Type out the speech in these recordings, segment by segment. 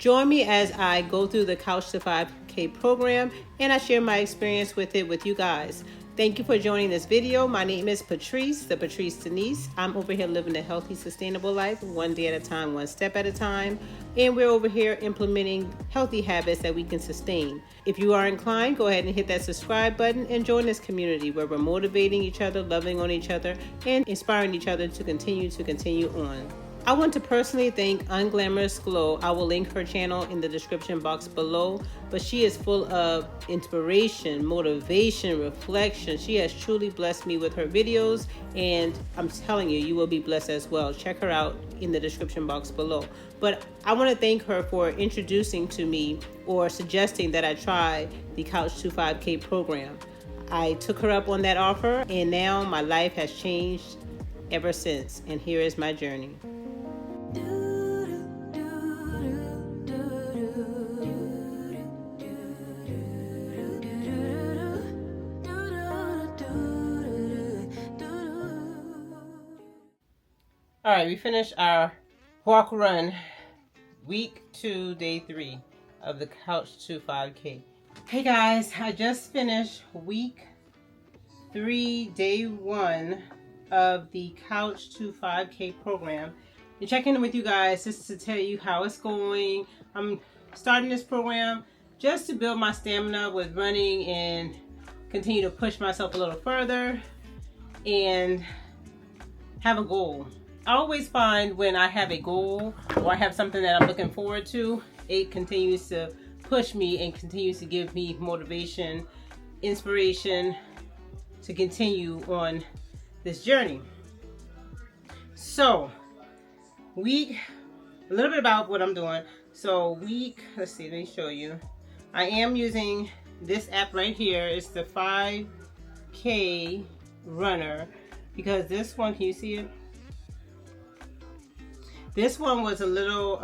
Join me as I go through the Couch to 5K program and I share my experience with it with you guys. Thank you for joining this video. My name is Patrice, the Patrice.Denise. I'm over here living a healthy, sustainable life, one day at a time, one step at a time. And we're over here implementing healthy habits that we can sustain. If you are inclined, go ahead and hit that subscribe button and join this community where we're motivating each other, loving on each other, and inspiring each other to continue on. I want to personally thank Unglamorous Glow. I will link her channel in the description box below, but she is full of inspiration, motivation, reflection. She has truly blessed me with her videos, and I'm telling you, you will be blessed as well. Check her out in the description box below. But I want to thank her for introducing to me or suggesting that I try the Couch to 5K program. I took her up on that offer, and now my life has changed ever since, and here is my journey. All right, we finished our walk run, week 2, day 3 of the Couch to 5K. Hey guys, I just finished week 3, day 1 of the Couch to 5K program. And checking in with you guys just to tell you how it's going. I'm starting this program just to build my stamina with running and continue to push myself a little further and have a goal. I always find when I have a goal or I have something that I'm looking forward to, it continues to push me and continues to give me motivation, inspiration to continue on this journey. So, a little bit about what I'm doing. So let's see, let me show you. I am using this app right here. It's the 5K runner because this one, can you see it? This one was a little,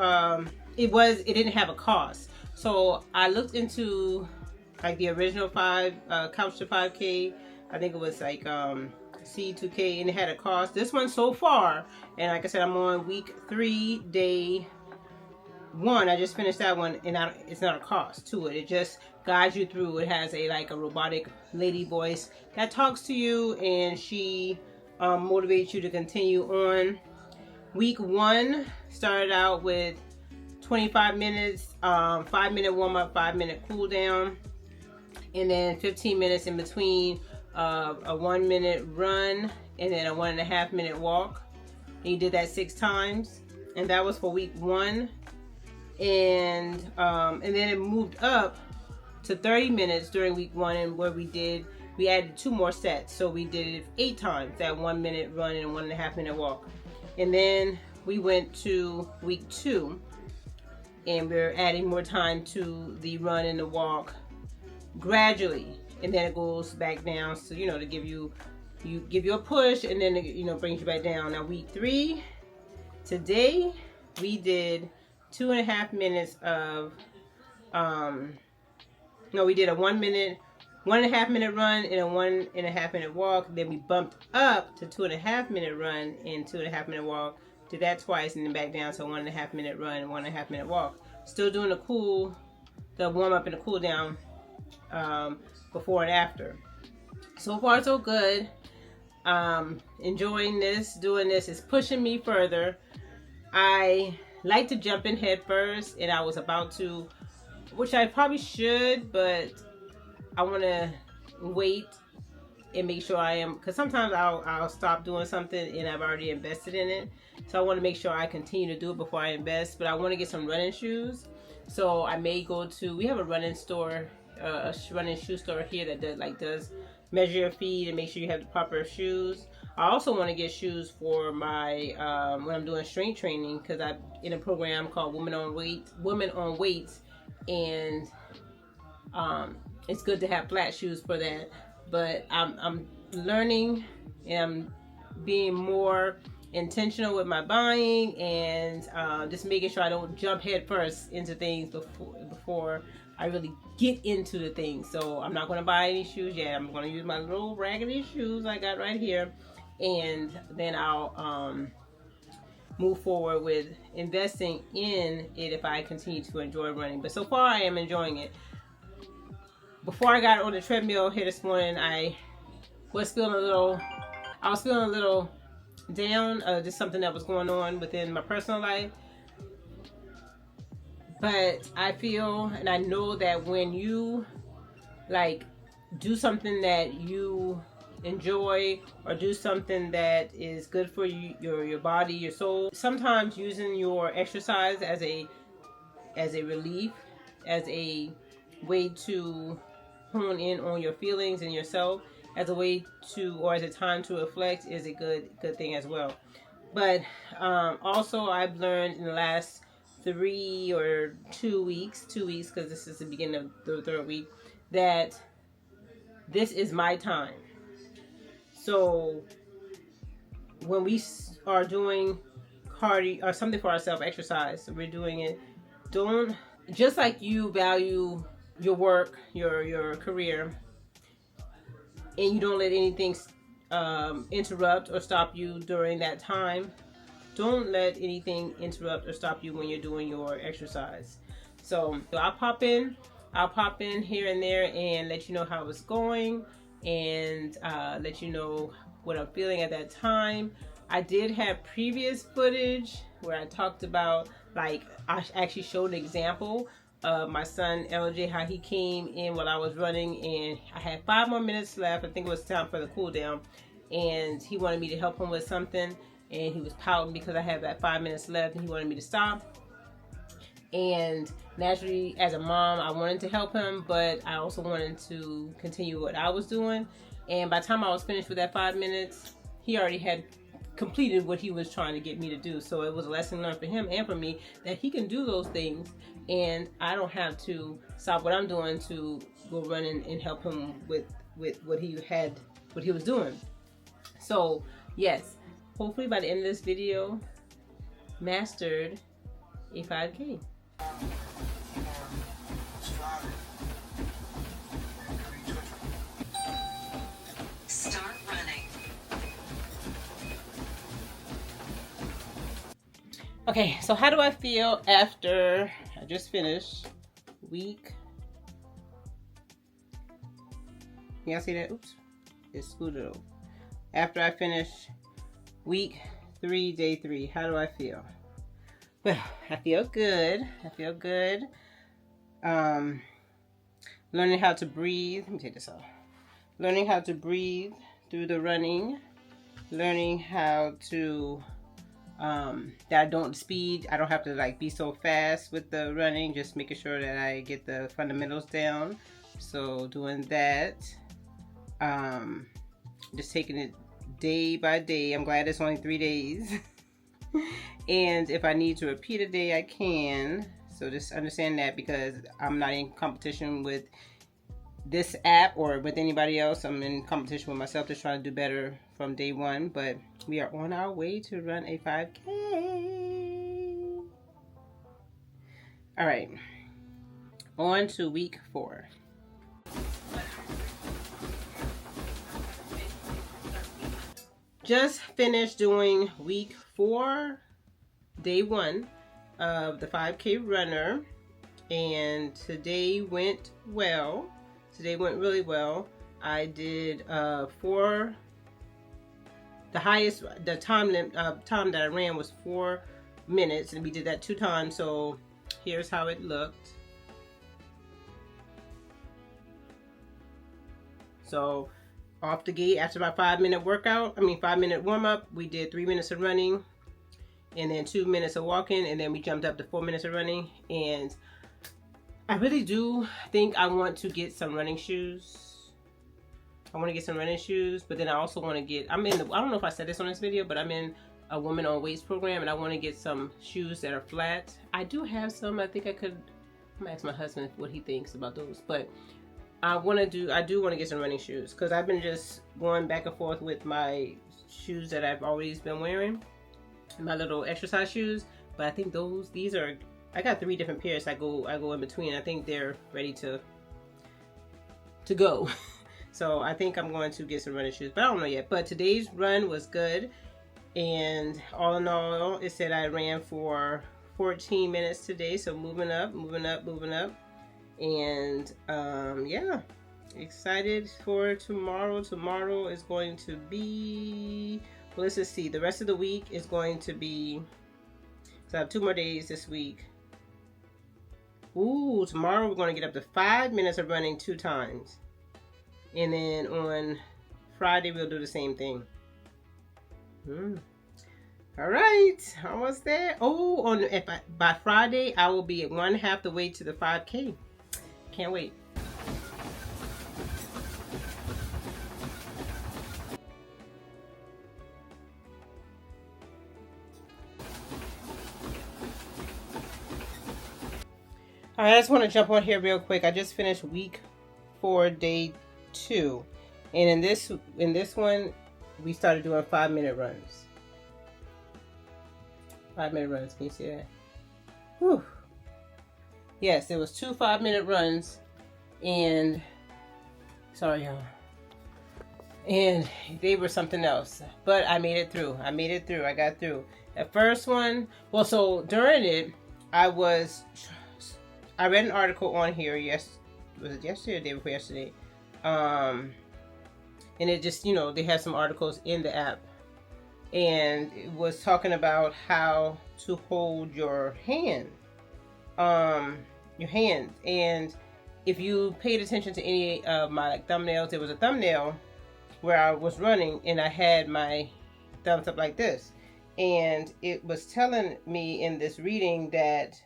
it didn't have a cost. So I looked into like the original Couch to 5K. I think it was like C2K, and it had a cost. This one so far, and like I said, I'm on week 3, day 1. I just finished that one, and it's not a cost to it. It just guides you through. It has a robotic lady voice that talks to you, and she motivates you to continue on. Week 1 started out with 25 minutes, 5-minute warm up, 5-minute cool down, and then 15 minutes in between. A 1-minute run and then a 1.5-minute walk. And you did that 6 times, and that was for week 1. And then it moved up to 30 minutes during week 1, and where we added 2 more sets. So we did it 8 times, that 1-minute run and a 1.5-minute walk. And then we went to week 2, and we're adding more time to the run and the walk gradually. And then it goes back down, so to give you a push, and then it brings you back down. Now week 3, today we did 2.5 minutes of we did a 1.5-minute run and a 1.5-minute walk. Then we bumped up to 2.5-minute run and 2.5-minute walk. Did that twice, and then back down to 1.5-minute run and 1.5-minute walk. Still doing the warm up and the cool down before and after. So far so good. Enjoying this, doing this is pushing me further. I like to jump in head first, and I was about to, which I probably should, but I want to wait and make sure I am, because sometimes I'll stop doing something and I've already invested in it. So I want to make sure I continue to do it before I invest. But I want to get some running shoes. So I may go to, we have a running store, a running shoe store here that does measure your feet and make sure you have the proper shoes. I also want to get shoes for my when I'm doing strength training, because I'm in a program called Women on Weights, and it's good to have flat shoes for that. But I'm learning and I'm being more intentional with my buying, and just making sure I don't jump head first into things before I really get into the thing. So I'm not going to buy any shoes yet. I'm going to use my little raggedy shoes I got right here, and then I'll move forward with investing in it if I continue to enjoy running. But so far I am enjoying it. Before I got on the treadmill here this morning, I was feeling a little down, just something that was going on within my personal life. But I feel and I know that when you like do something that you enjoy or do something that is good for you, your body, your soul, sometimes using your exercise as a relief, as a way to hone in on your feelings and yourself, as a way to, or as a time to reflect, is a good thing as well. But also I've learned in the last 3 or 2 weeks, because this is the beginning of the 3rd week, that this is my time. So when we are doing cardio or something for ourselves, exercise, we're doing it, don't, just like you value your work, your career, and you don't let anything interrupt or stop you during that time, don't let anything interrupt or stop you when you're doing your exercise. So I'll pop in here and there and let you know how it's going, and let you know what I'm feeling at that time. I did have previous footage where I talked about, like, I actually showed an example of my son LJ, how he came in while I was running, and I had 5 more minutes left. I think it was time for the cool down, and he wanted me to help him with something, and he was pouting because I had that 5 minutes left and he wanted me to stop. And naturally, as a mom, I wanted to help him, but I also wanted to continue what I was doing. And by the time I was finished with that 5 minutes, he already had completed what he was trying to get me to do. So it was a lesson learned for him and for me that he can do those things, and I don't have to stop what I'm doing to go run and help him with what he was doing. So yes, hopefully by the end of this video, mastered a 5K. Start running. Okay, so how do I feel after I just finished week? Can y'all see that? Oops, it scooted over. After I finished week 3, day 3, how do I feel? Well, I feel good. Learning how to breathe. Let me take this off. Learning how to breathe through the running. Learning how to that I don't speed. I don't have to like be so fast with the running. Just making sure that I get the fundamentals down. So doing that. Just taking it day by day. I'm glad it's only 3 days. And if I need to repeat a day, I can. So just understand that, because I'm not in competition with this app or with anybody else. I'm in competition with myself, just trying to do better from day 1. But we are on our way to run a 5K. All right, on to week 4. Just finished doing week 4, day 1 of the 5K runner, and today went well. Today went really well. I did the time that I ran was 4 minutes, and we did that 2 times. So here's how it looked. So off the gate, after my 5 minute warm up, we did 3 minutes of running, and then 2 minutes of walking, and then we jumped up to 4 minutes of running. And I really do think I want to get some running shoes. But then I also want to get, I don't know if I said this on this video, but I'm in a Women on Weights program, and I want to get some shoes that are flat. I do have some. I think I'm gonna ask my husband what he thinks about those, but I do want to get some running shoes, because I've been just going back and forth with my shoes that I've always been wearing, my little exercise shoes. But I think I got 3 different pairs I go in between. I think they're ready to go. So I think I'm going to get some running shoes, but I don't know yet. But today's run was good. And all in all, it said I ran for 14 minutes today. So moving up, moving up, moving up. And yeah, excited for tomorrow. Tomorrow is going to be, well, let's just see. The rest of the week is going to be, so I have 2 more days this week. Ooh, tomorrow we're going to get up to 5 minutes of running 2 times. And then on Friday, we'll do the same thing. All right, almost there. Oh, by Friday, I will be at 1/2 the way to the 5K. Can't wait. All right, I just want to jump on here real quick. I just finished week 4, day 2, and in this one, we started doing 5-minute runs. 5-minute runs. Can you see that? Whew. Yes, there was 2 5-minute runs, and sorry, y'all. And they were something else, but I made it through. I got through. The first one, well, so during it, I read an article on here. Was it yesterday or the day before yesterday? And it just, they had some articles in the app, and it was talking about how to hold your hand, and if you paid attention to any of my thumbnails, there was a thumbnail where I was running and I had my thumbs up like this, and it was telling me in this reading that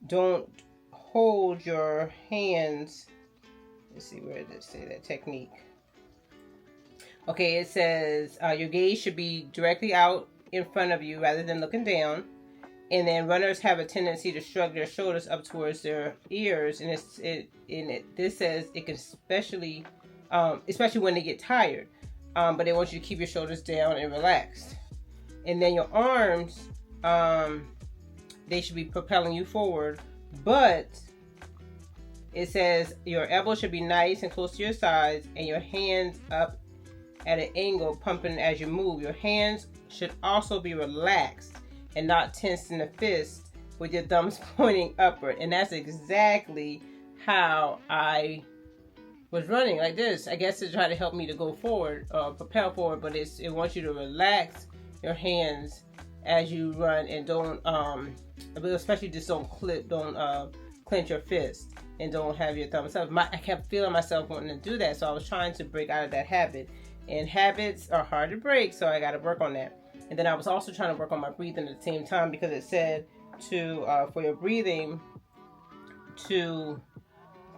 don't hold your hands. Let's see, where did it say that technique? Okay, it says your gaze should be directly out in front of you rather than looking down. And then runners have a tendency to shrug their shoulders up towards their ears, and this says it can especially when they get tired. But they want you to keep your shoulders down and relaxed. And then your arms, they should be propelling you forward, but it says your elbows should be nice and close to your sides, and your hands up at an angle, pumping as you move. Your hands should also be relaxed and not tensed in a fist with your thumbs pointing upward. And that's exactly how I was running, like this. I guess to try to help me to go forward, propel forward, but it wants you to relax your hands as you run, and don't, especially just don't clench your fist, and don't have your thumbs up. I kept feeling myself wanting to do that, so I was trying to break out of that habit. And habits are hard to break, so I got to work on that. And then I was also trying to work on my breathing at the same time, because it said for your breathing, to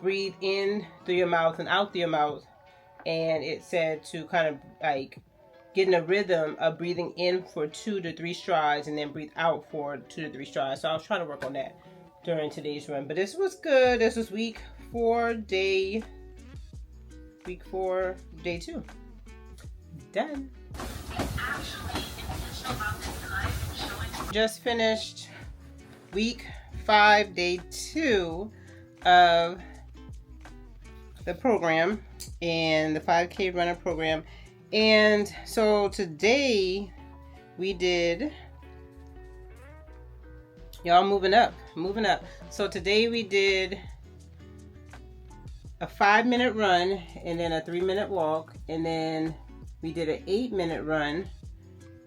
breathe in through your mouth and out through your mouth. And it said to kind of like get in a rhythm of breathing in for 2 to 3 strides and then breathe out for 2 to 3 strides. So I was trying to work on that during today's run. But this was good. This was week 4, day 2. Done. Just finished week 5, day 2 of the program, and the 5K runner program. And so today we did, y'all moving up. So today we did a 5-minute run, and then a 3-minute walk, and then we did an 8-minute run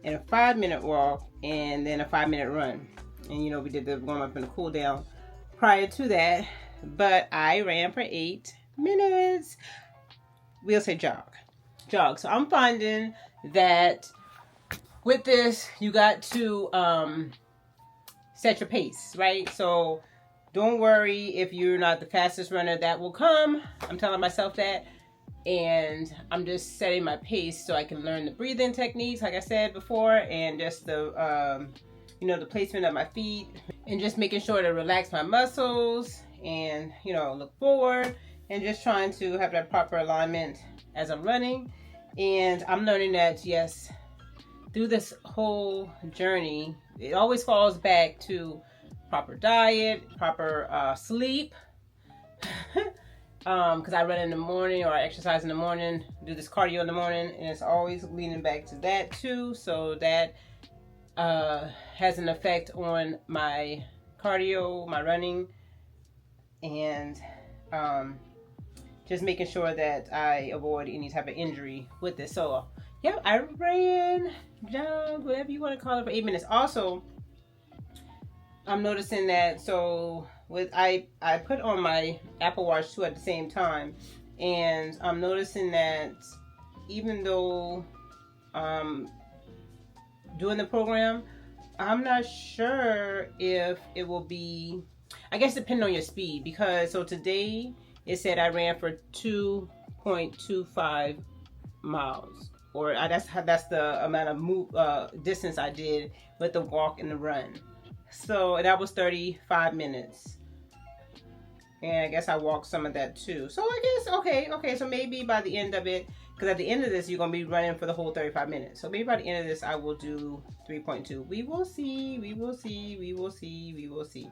and a 5-minute walk, and then a 5-minute run. And we did the warm up and the cool down prior to that, but I ran for 8 minutes. We'll say jog. So I'm finding that with this, you got to set your pace, right? So don't worry if you're not the fastest runner. That will come. I'm telling myself that. And I'm just setting my pace so I can learn the breathing techniques, like I said before, and just the, the placement of my feet, and just making sure to relax my muscles and, look forward, and just trying to have that proper alignment as I'm running. And I'm learning that, yes, through this whole journey, it always falls back to proper diet, proper sleep, because I run in the morning or I exercise in the morning, do this cardio in the morning, and it's always leaning back to that too. So that has an effect on my cardio, my running, and just making sure that I avoid any type of injury with this. So yeah, I ran, jogged, whatever you want to call it, for 8 minutes. Also, I'm noticing that, so with I put on my Apple Watch too at the same time, and I'm noticing that even though doing the program, I'm not sure if it will be, I guess depending on your speed, because so today it said I ran for 2.25 miles, or that's the amount of distance I did with the walk and the run. So that was 35 minutes. And I guess I walked some of that too. So I guess, okay, so maybe by the end of it, because at the end of this, you're going to be running for the whole 35 minutes. So maybe by the end of this, I will do 3.2. We will see, we will see, we will see, we will see.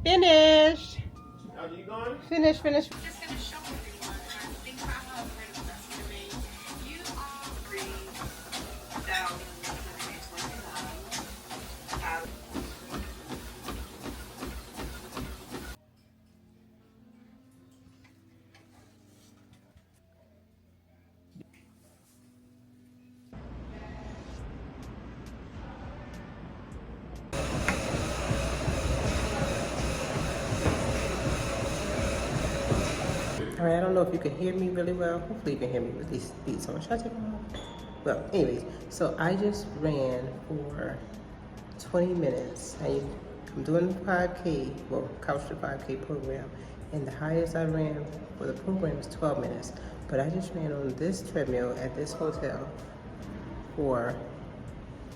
Finished. Are you going? Finish. I'm just going to show everyone. Think about how great it was to me. You are free. Alright, I don't know if you can hear me really well. Hopefully you can hear me with these beats on. Should I take them off? Well, anyways, so I just ran for 20 minutes. I'm doing the 5K, well, Couch to 5K program, and the highest I ran for the program is 12 minutes. But I just ran on this treadmill at this hotel for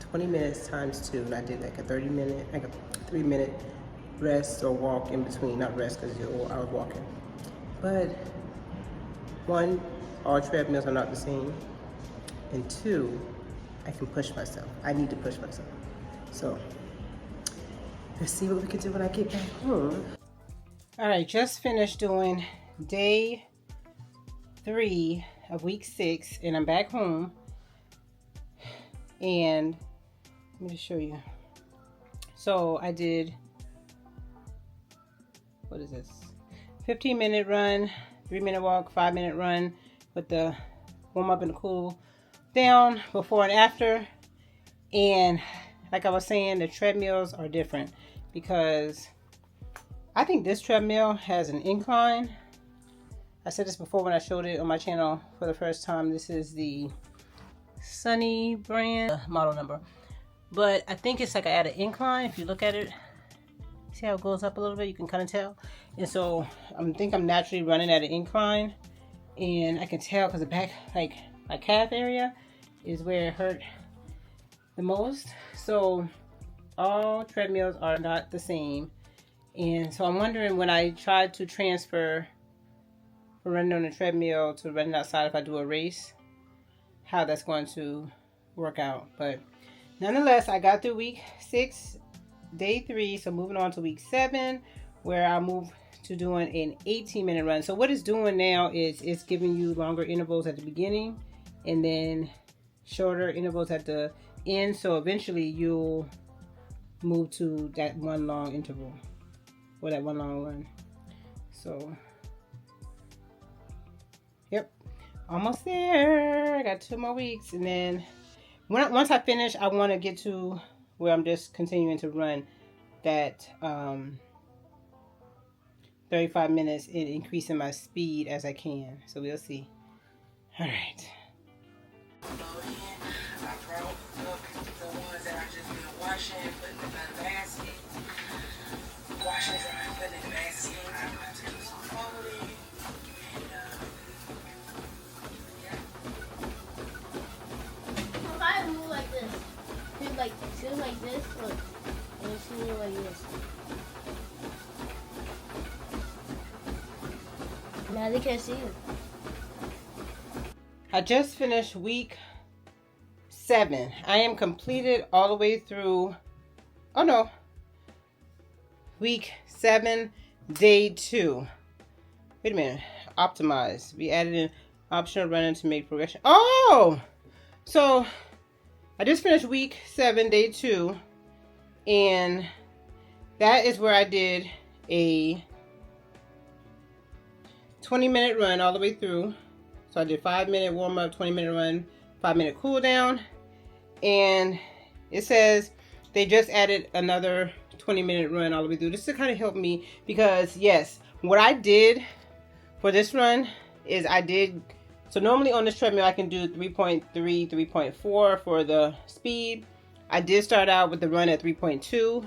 20 minutes times 2, and I did like a 3-minute rest or walk in between. Not rest because I was walking. But one, all treadmills are not the same, and 2, I can push myself. I need to push myself. So let's see what we can do when I get back home. All right, just finished doing day 3 of week 6, and I'm back home. And let me just show you. So I did, what is this? 15-minute run, 3-minute walk, 5-minute run with the warm up and the cool down before and after. And like I was saying, the treadmills are different because I think this treadmill has an incline. I said this before when I showed it on my channel for the first time. This is the Sunny brand model number, but I think it's like at an incline. If you look at it, see how it goes up a little bit, you can kind of tell. And so I think I'm naturally running at an incline, and I can tell because the back, like my calf area is where it hurt the most. So all treadmills are not the same, and so I'm wondering when I try to transfer from running on a treadmill to running outside, if I do a race, how that's going to work out. But nonetheless, I got through week 6, day 3, so moving on to week 7, where I'll move to doing an 18-minute run. So what it's doing now is it's giving you longer intervals at the beginning and then shorter intervals at the end. So eventually you'll move to that one long interval or that one long run. So, yep, almost there. I got 2 more weeks, and then once I finish, I want to get to where I'm just continuing to run that 35 minutes and increasing my speed as I can. So we'll see. All right. I brought up the ones that I just been washing, putting in the basket. Washing, drying, putting in the basket. I'm about to do some folding. And, yeah. If I move like this, feel like this, look, and it's me like this. Now they can't see it. I just finished week 7. I am completed all the way through, week 7. day 2. Wait a minute. Optimize. We added an optional running to make progression. Oh! So, I just finished week 7, day 2. And that is where I did a 20-minute run all the way through. So I did 5-minute warm up, 20-minute run, 5-minute cool down. And it says they just added another 20-minute run all the way through. This to kind of help me because, yes, what I did for this run is so normally on this treadmill I can do 3.3, 3.4 for the speed. I did start out with the run at 3.2.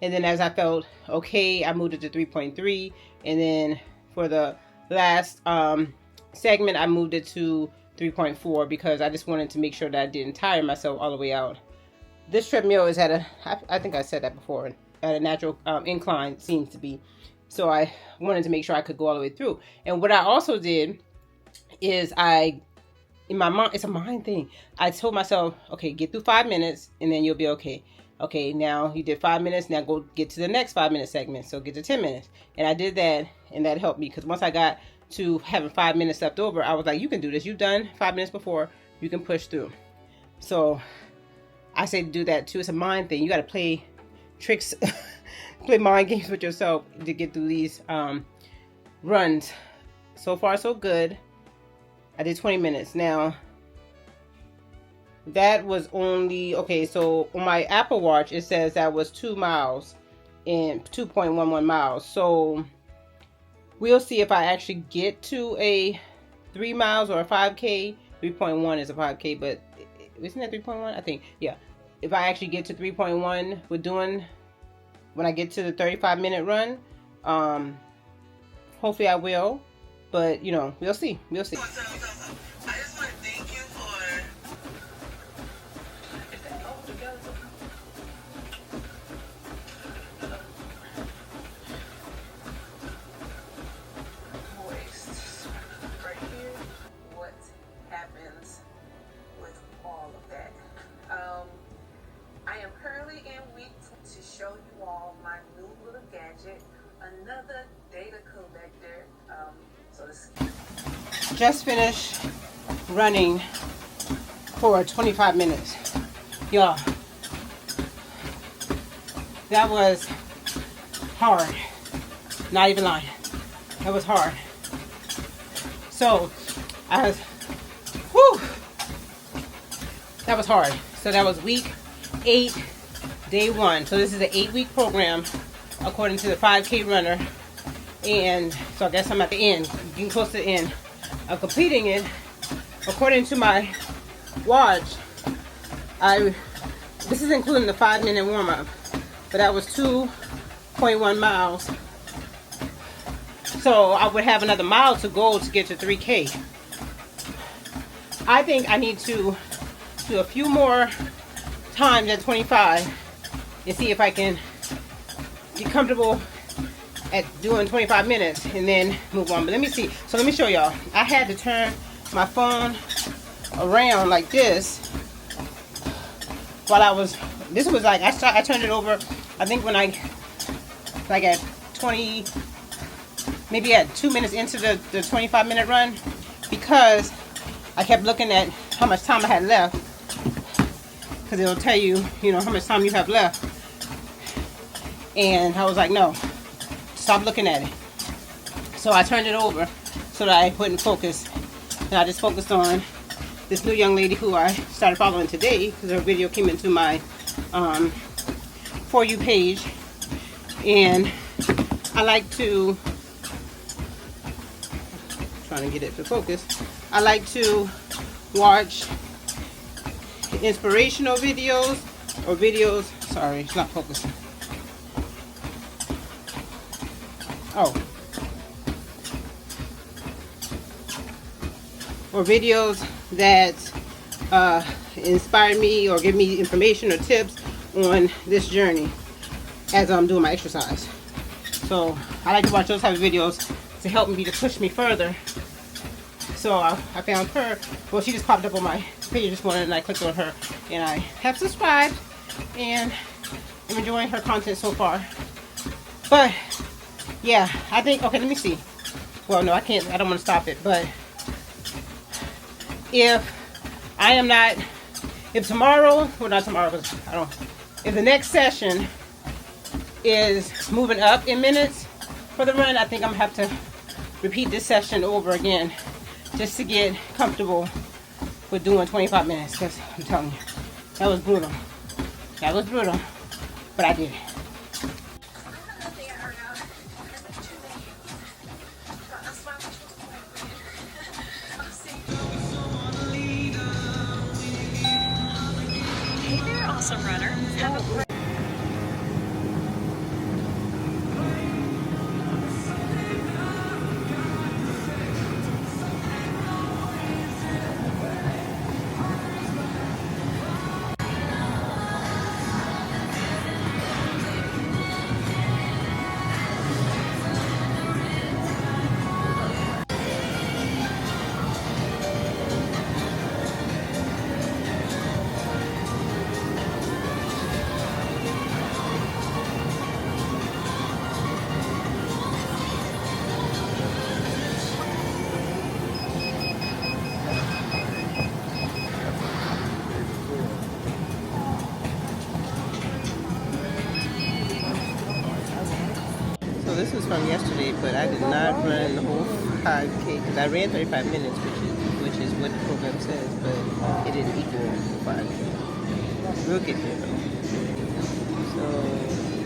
And then as I felt okay, I moved it to 3.3. And then for the last segment, I moved it to 3.4 because I just wanted to make sure that I didn't tire myself all the way out. This treadmill is at I think I said that before, at a natural incline, it seems to be. So I wanted to make sure I could go all the way through. And what I also did is in my mind, it's a mind thing. I told myself, okay, get through 5 minutes and then you'll be okay. Okay, now you did 5 minutes, now go get to the next 5-minute segment. So get to 10 minutes. And I did that, and that helped me because once I got to having 5 minutes left over, I was like, you can do this. You've done 5 minutes before. You can push through. So I say to do that too. It's a mind thing. You got to play tricks, play mind games with yourself to get through these runs. So far, so good. I did 20 minutes. Now, that was only, okay, so on my Apple Watch, it says that was 2 miles and 2.11 miles. So we'll see if I actually get to a 3 miles or a 5K. 3.1 is a 5K, but isn't that 3.1? I think, yeah. If I actually get to 3.1 when I get to the 35-minute run, hopefully I will. But, you know, we'll see. We'll see. I just want to thank you for... Is that all together? Moist. Right here. What happens with all of that? I am currently in week 2 to show you all my new little gadget. Another data collector. Just finished running for 25 minutes. Y'all, that was hard. Not even lying. That was hard. So, that was hard. So that was week 8, day 1. So this is an 8-week program according to the 5K runner. And so I guess I'm at the end, getting close to the end of completing it. According to my watch, this is including the 5-minute warm-up, but that was 2.1 miles. So I would have another mile to go to get to 3K. I think I need to do a few more times at 25 and see if I can get comfortable at doing 25 minutes and then move on. But let me see. So let me show y'all. I had to turn my phone around like this while I was, this was like, I turned it over, I think when I, like at 20, maybe at 2 minutes into the 25-minute run, because I kept looking at how much time I had left, because it'll tell you, you know, how much time you have left. And I was like, no, stop looking at it. So I turned it over so that I wouldn't focus. And I just focused on this new young lady who I started following today because her video came into my For You page. And I like to, trying to get it to focus, I like to watch inspirational videos or videos, sorry, it's not focusing. Oh. Or videos that inspire me or give me information or tips on this journey as I'm doing my exercise. So I like to watch those type of videos to help me, to push me further. So I found her. Well, she just popped up on my page this morning and I clicked on her and I have subscribed and I'm enjoying her content so far. But Yeah, I think, okay, let me see. Well, no, I can't, I don't want to stop it, but if I am not, if tomorrow, well, not tomorrow, because I don't, if the next session is moving up in minutes for the run, I think I'm going to have to repeat this session over again just to get comfortable with doing 25 minutes, because I'm telling you, that was brutal. That was brutal, but I did it. Hey there, awesome runner. Have a great So this was from yesterday, but I did not run the whole 5K because I ran 35 minutes, which is what the program says, but it didn't equal 5K. We'll get there though. So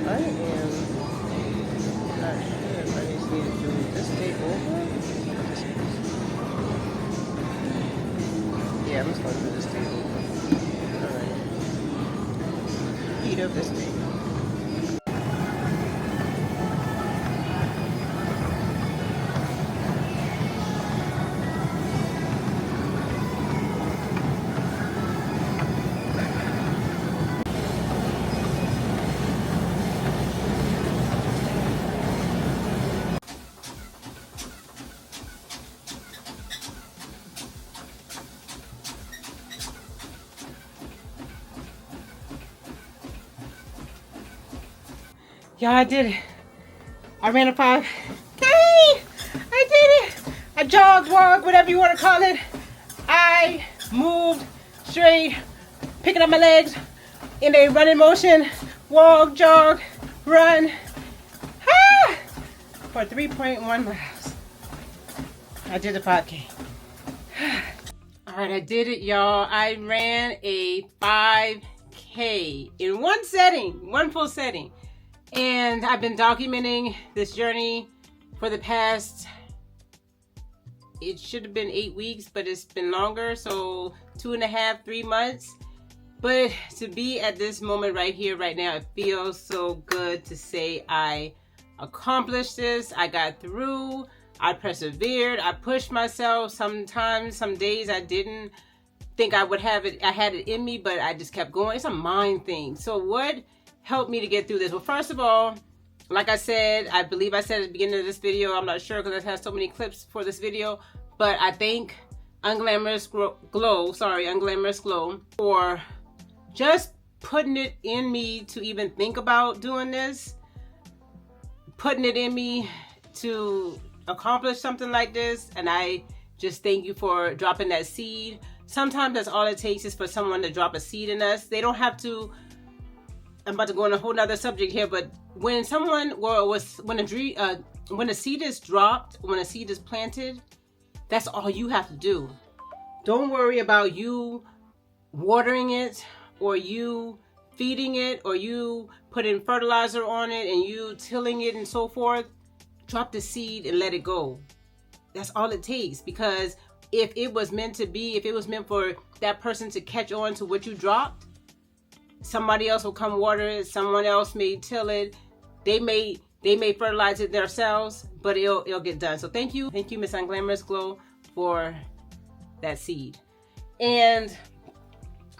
I am not sure if I just need to do this day over. Yeah, I'm just going to do this day over. Alright. Heat up this day. Yeah, I did it. I ran a 5K. I did it. I jogged, walked, whatever you want to call it. I moved straight, picking up my legs in a running motion. Walk, jog, run. Ah! For 3.1 miles. I did a 5K. All right, I did it, y'all. I ran a 5K in one setting, one full setting. And I've been documenting this journey for the past, it should have been 8 weeks, but it's been longer. So 2.5, 3 months. But to be at this moment right here, right now, it feels so good to say I accomplished this. I got through, I persevered, I pushed myself. Sometimes, some days I didn't think I would have it. I had it in me, but I just kept going. It's a mind thing. So what helped me to get through this? Well, first of all, like I said, I believe I said at the beginning of this video, I'm not sure because I have so many clips for this video, but I thank Unglamorous Glow for just putting it in me to even think about doing this, putting it in me to accomplish something like this. And I just thank you for dropping that seed. Sometimes that's all it takes is for someone to drop a seed in us. They don't have to, I'm about to go on a whole nother subject here, but when someone, when a seed is dropped, when a seed is planted, that's all you have to do. Don't worry about you watering it, or you feeding it, or you putting fertilizer on it and you tilling it and so forth. Drop the seed and let it go. That's all it takes, because if it was meant to be, if it was meant for that person to catch on to what you dropped, somebody else will come water it, someone else may till it, they may fertilize it themselves, but it'll get done. So thank you, Miss Unglamorous Glow, for that seed. And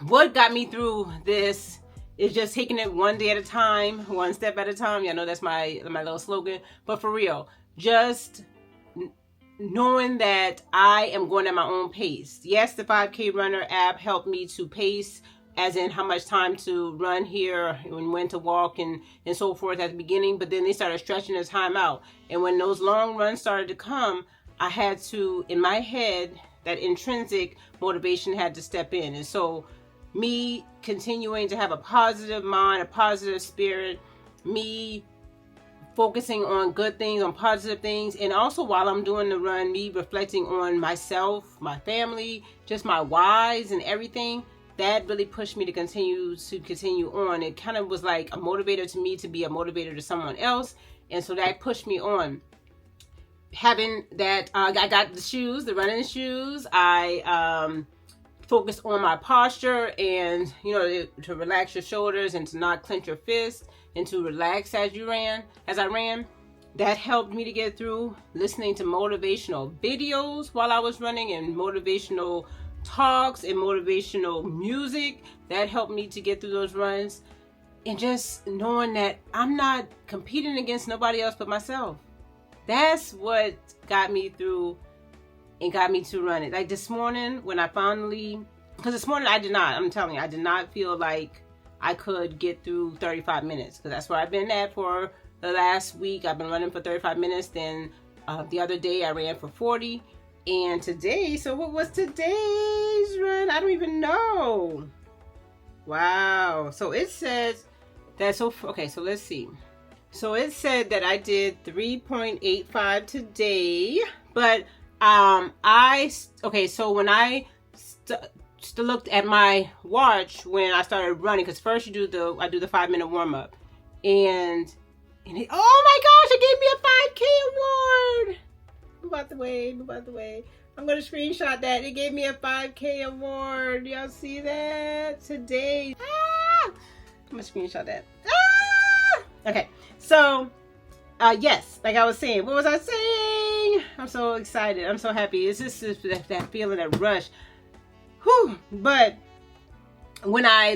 what got me through this is just taking it one day at a time, one step at a time. Y'all know that's my little slogan. But for real, just knowing that I am going at my own pace. Yes, the 5K Runner app helped me to pace as in how much time to run here and when to walk and so forth at the beginning, but then they started stretching the time out. And when those long runs started to come, I had to, in my head, that intrinsic motivation had to step in. And so me continuing to have a positive mind, a positive spirit, me focusing on good things, on positive things, and also while I'm doing the run, me reflecting on myself, my family, just my whys and everything, that really pushed me to continue on. It kind of was like a motivator to me to be a motivator to someone else, and so that pushed me on. Having that, I got the shoes, the running shoes. I focused on my posture and, you know, to relax your shoulders and to not clench your fists and to relax as I ran. That helped me to get through. Listening to motivational videos while I was running and motivational talks and motivational music, that helped me to get through those runs. And just knowing that I'm not competing against nobody else but myself. That's what got me through and got me to run it. Like this morning when I finally, because this morning I did not feel like I could get through 35 minutes, because that's where I've been at for the last week. I've been running for 35 minutes. Then the other day I ran for 40. And today, so what was today's run? I don't even know. Wow. So it says that, okay, so let's see. So it said that I did 3.85 today, but so when I looked at my watch when I started running, because first I do the 5-minute warm up, and oh my gosh, it gave me a 5K award. Move out the way. I'm gonna screenshot that. It gave me a 5K award. Y'all see that today? I'm gonna screenshot that. Okay, so yes, like I was saying, what was I saying? I'm so excited. I'm so happy. It's just that feeling, that rush. Whew. But when I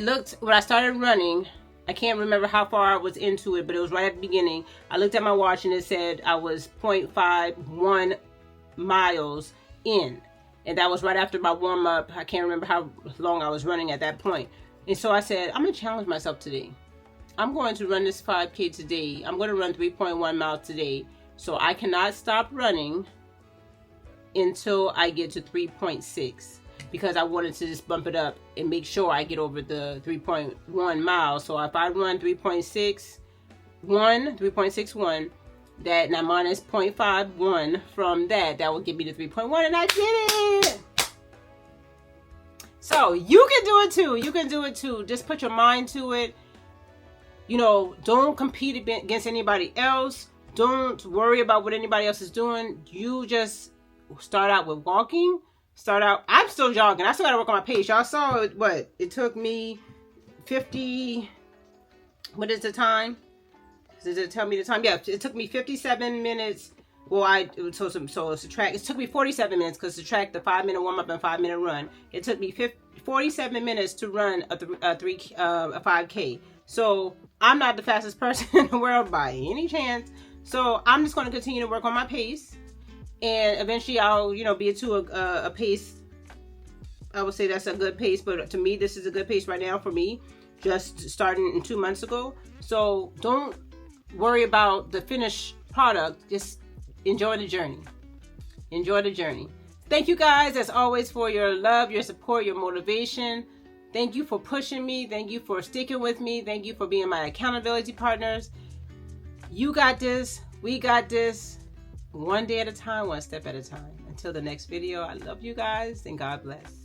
started running, I can't remember how far I was into it, but it was right at the beginning. I looked at my watch and it said I was 0.51 miles in. And that was right after my warm up. I can't remember how long I was running at that point. And so I said, I'm going to challenge myself today. I'm going to run this 5K today. I'm going to run 3.1 miles today. So I cannot stop running until I get to 3.6. Because I wanted to just bump it up and make sure I get over the 3.1 miles. So if I run 3.61, that now minus 0.51 from that will give me the 3.1, and I did it. So you can do it too. You can do it too. Just put your mind to it. You know, don't compete against anybody else. Don't worry about what anybody else is doing. You just start out with walking. I'm still jogging. I still gotta work on my pace. Y'all saw it, it took me 50, what is the time? Does it tell me the time? Yeah, it took me 57 minutes. Well, it took me 47 minutes because to track the 5-minute warm up and 5-minute run. It took me 47 minutes to run a 5K. So I'm not the fastest person in the world by any chance. So I'm just going to continue to work on my pace. And eventually I'll, be to a pace. I would say that's a good pace, but to me, this is a good pace right now for me, just starting 2 months ago. So don't worry about the finished product. Just enjoy the journey. Enjoy the journey. Thank you guys, as always, for your love, your support, your motivation. Thank you for pushing me. Thank you for sticking with me. Thank you for being my accountability partners. You got this. We got this. One day at a time, one step at a time. Until the next video, I love you guys and God bless.